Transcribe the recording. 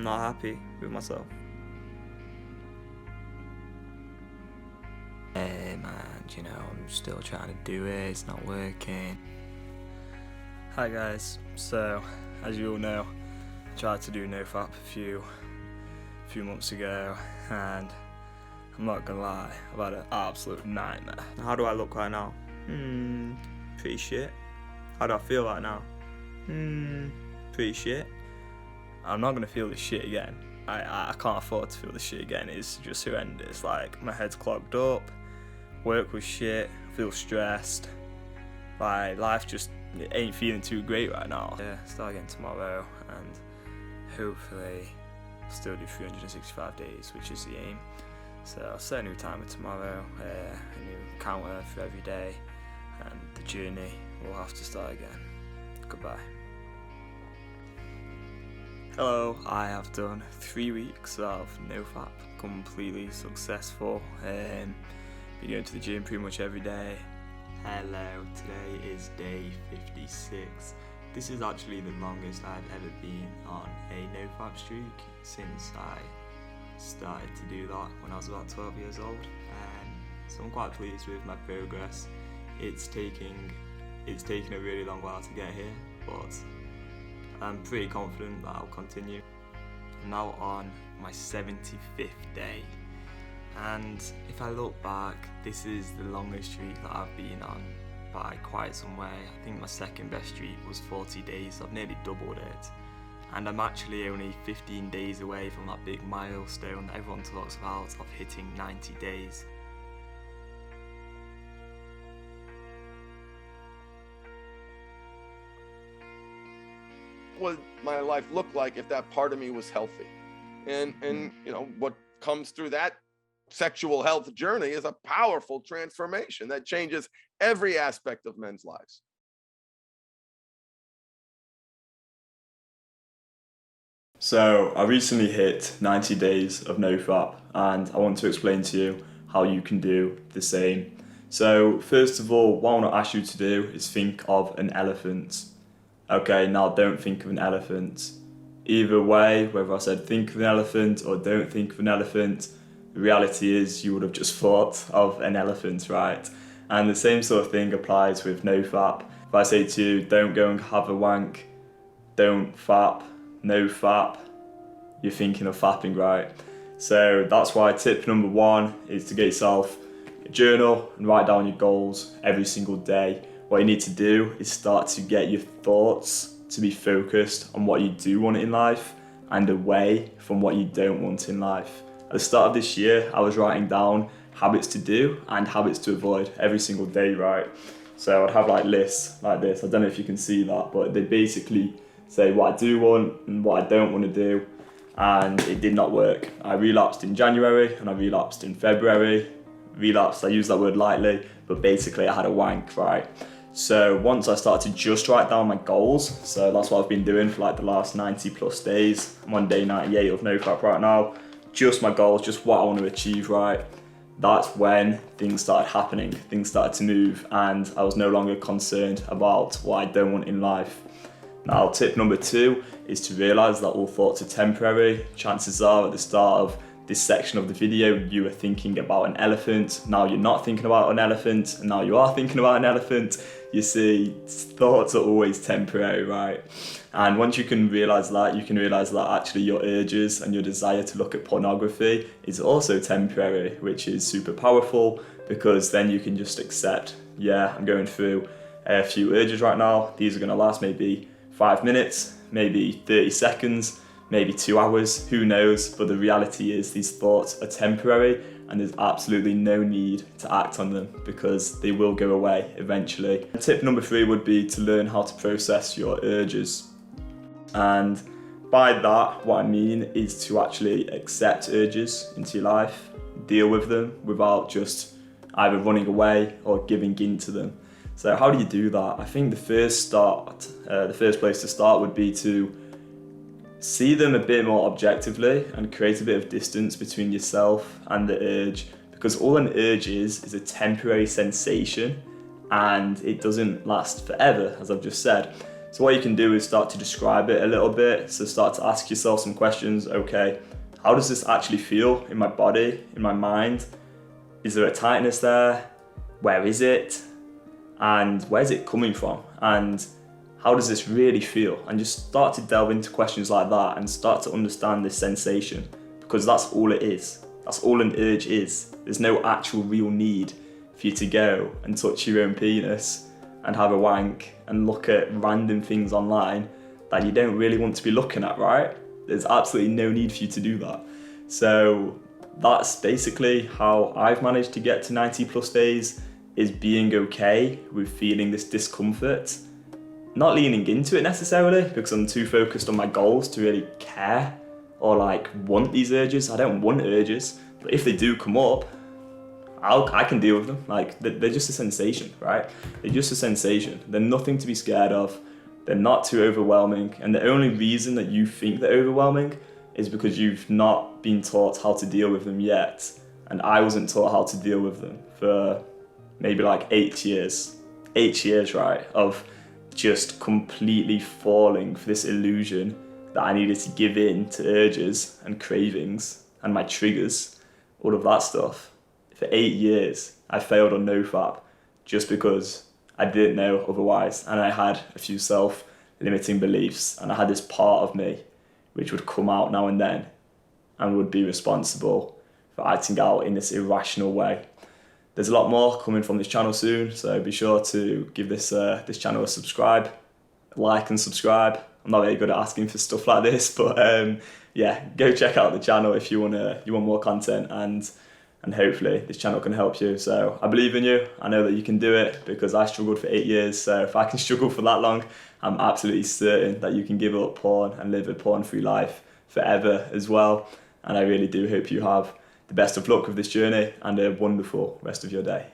I'm not happy with myself. Hey man, you know, I'm still trying to do it, it's not working. Hi guys, so as you all know, I tried to do NoFap a few months ago, and I'm not gonna lie, I've had an absolute nightmare. How do I look right now? Pretty shit. How do I feel right now? Pretty shit. I'm not gonna feel this shit again. I can't afford to feel this shit again. It's just horrendous. Like, my head's clogged up, work was shit, I feel stressed. Like, life just ain't feeling too great right now. Yeah, start again tomorrow, and hopefully still do 365 days, which is the aim. So I'll set a new timer tomorrow, a new counter for every day, and the journey will have to start again. Goodbye. Hello, I have done 3 weeks of NoFap, completely successful. Been going to the gym pretty much every day. Hello, today is day 56. This is actually the longest I've ever been on a NoFap streak since I started to do that when I was about 12 years old. So I'm quite pleased with my progress. It's taking a really long while to get here, but I'm pretty confident that I'll continue. I'm now on my 75th day, and if I look back, this is the longest streak that I've been on by quite some way. I think my second best streak was 40 days, so I've nearly doubled it. And I'm actually only 15 days away from that big milestone that everyone talks about of hitting 90 days. What would my life look like if that part of me was healthy? And you know, what comes through that sexual health journey is a powerful transformation that changes every aspect of men's lives. So I recently hit 90 days of NoFap, and I want to explain to you how you can do the same. So first of all, what I want to ask you to do is think of an elephant. Okay, now don't think of an elephant. Either way, whether I said think of an elephant or don't think of an elephant, the reality is you would have just thought of an elephant, right? And the same sort of thing applies with NoFap. If I say to you, don't go and have a wank, don't fap, no fap, you're thinking of fapping, right? So that's why tip number 1 is to get yourself a journal and write down your goals every single day. What you need to do is start to get your thoughts to be focused on what you do want in life and away from what you don't want in life. At the start of this year, I was writing down habits to do and habits to avoid every single day, right? So I'd have like lists like this. I don't know if you can see that, but they basically say what I do want and what I don't want to do, and it did not work. I relapsed in January and I relapsed in February. Relapsed, I use that word lightly, but basically I had a wank, right? So once I started to just write down my goals, so that's what I've been doing for like the last 90 plus days. I'm on day 98 of NoFap right now. Just my goals, just what I want to achieve, right? That's when things started happening, things started to move, and I was no longer concerned about what I don't want in life. Now, tip number 2 is to realise that all thoughts are temporary. Chances are at the start of this section of the video, you were thinking about an elephant. Now you're not thinking about an elephant, and now you are thinking about an elephant. You see, thoughts are always temporary, right? And once you can realise that, you can realise that actually your urges and your desire to look at pornography is also temporary, which is super powerful, because then you can just accept, yeah, I'm going through a few urges right now. These are going to last maybe 5 minutes, maybe 30 seconds, maybe 2 hours, who knows? But the reality is these thoughts are temporary, and there's absolutely no need to act on them because they will go away eventually. Tip number 3 would be to learn how to process your urges. And by that, what I mean is to actually accept urges into your life, deal with them without just either running away or giving in to them. So how do you do that? I think the first place to start would be to see them a bit more objectively and create a bit of distance between yourself and the urge, because all an urge is a temporary sensation and it doesn't last forever, as I've just said. So what you can do is start to describe it a little bit. So start to ask yourself some questions. Okay, how does this actually feel in my body, in my mind? Is there a tightness there? Where is it? And where's it coming from? And how does this really feel? And just start to delve into questions like that and start to understand this sensation, because that's all it is. That's all an urge is. There's no actual real need for you to go and touch your own penis and have a wank and look at random things online that you don't really want to be looking at, right? There's absolutely no need for you to do that. So that's basically how I've managed to get to 90 plus days, is being okay with feeling this discomfort. Not leaning into it necessarily, because I'm too focused on my goals to really care or like want these urges. I don't want urges, but if they do come up, I can deal with them. Like they're just a sensation, right? They're just a sensation. They're nothing to be scared of. They're not too overwhelming. And the only reason that you think they're overwhelming is because you've not been taught how to deal with them yet. And I wasn't taught how to deal with them for maybe like 8 years. 8 years, right? Of just completely falling for this illusion that I needed to give in to urges and cravings and my triggers, all of that stuff. For 8 years, I failed on NoFap just because I didn't know otherwise, and I had a few self-limiting beliefs, and I had this part of me which would come out now and then and would be responsible for acting out in this irrational way. There's a lot more coming from this channel soon, so be sure to give this channel a subscribe, like and subscribe. I'm not very good at asking for stuff like this, but yeah, go check out the channel if you want more content, and hopefully this channel can help you. So I believe in you. I know that you can do it because I struggled for 8 years. So if I can struggle for that long, I'm absolutely certain that you can give up porn and live a porn-free life forever as well. And I really do hope you have the best of luck with this journey and a wonderful rest of your day.